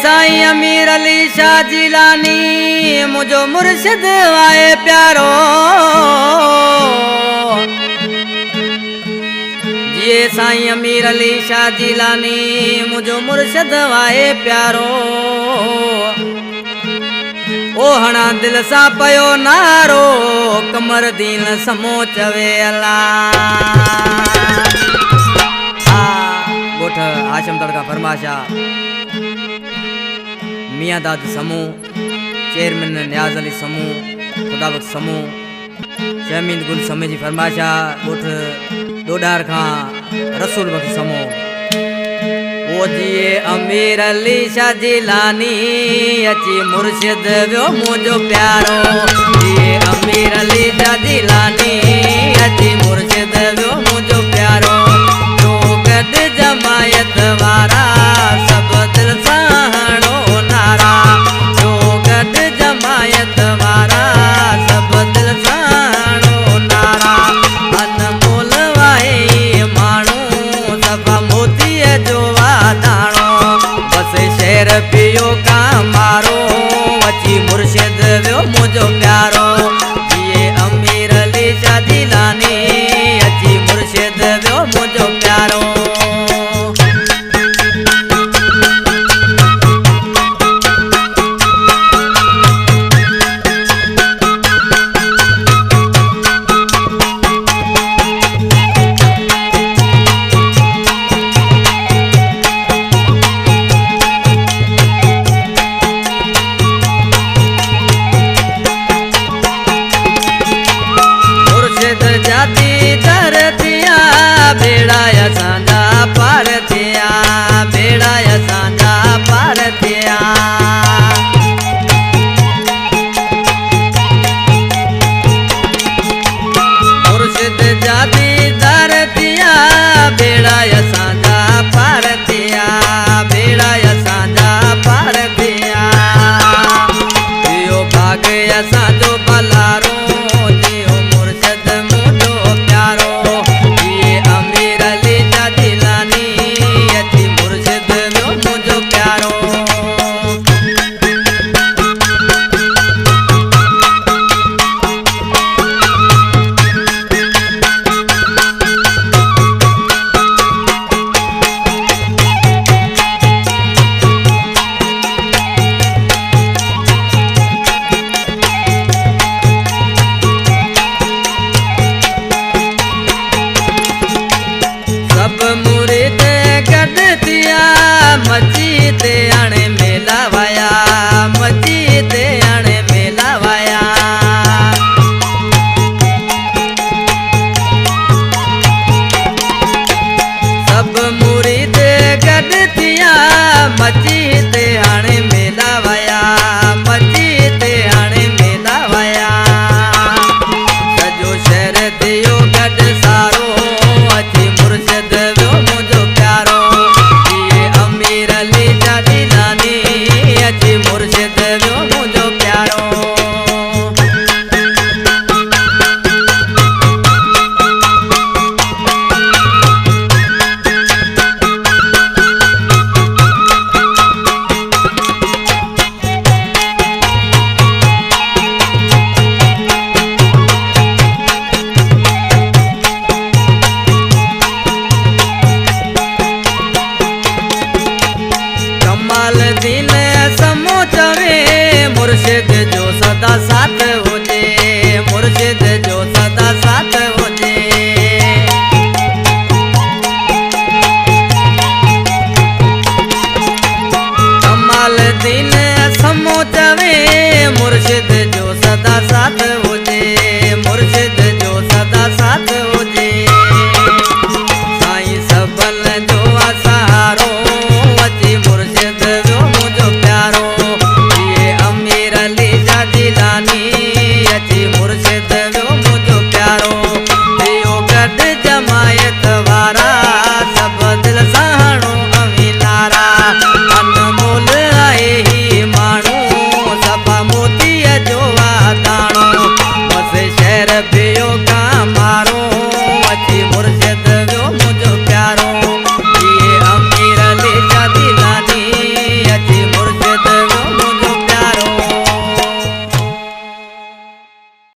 साईं अमीर अली शाह जिलानी मुझो मुर्शिद आए प्यारो। जिए साईं अमीर अली शाह जिलानी मुझो मुर्शिद आए प्यारो। ओ हणा दिल सा पयो नारो कमर दीन समो चवे अला। गोठ हाशम तड़का फरमाशा मियाँ दाद समूह चेयरमैन न्याज अली समूह खुदाबक समूह शमीन गुल समय जी फरमाशा गोठ डोडार खां रसूल बख्श समूह। वो जिए अमीर अली शाह जिलानी अची मुर्शिद व्यो मुझो प्यारो। जिए अमीर अली शाह जिलानी अची मुर्शिद व्यो मुझो प्यारो। जो गड जमायत वारा सब दिल साणो नारा। जो गड जमायत वारा सब दिल साणो नारा। अनमोल वाई माण्हू सब मोती जो वादाणो। बस शेर पियो का मारो अची मुर्शिद व्यो मुझो प्यारो। ये अमीर अली शाह जिलानी अची मुर्शिद व्यो मुझो प्यारो। मुर्शिद जो सदा साथ होजे। मुर्शिद जो सदा साथ होजे। कमाल दीन समो चवे मुर्शिद जो सदा साथ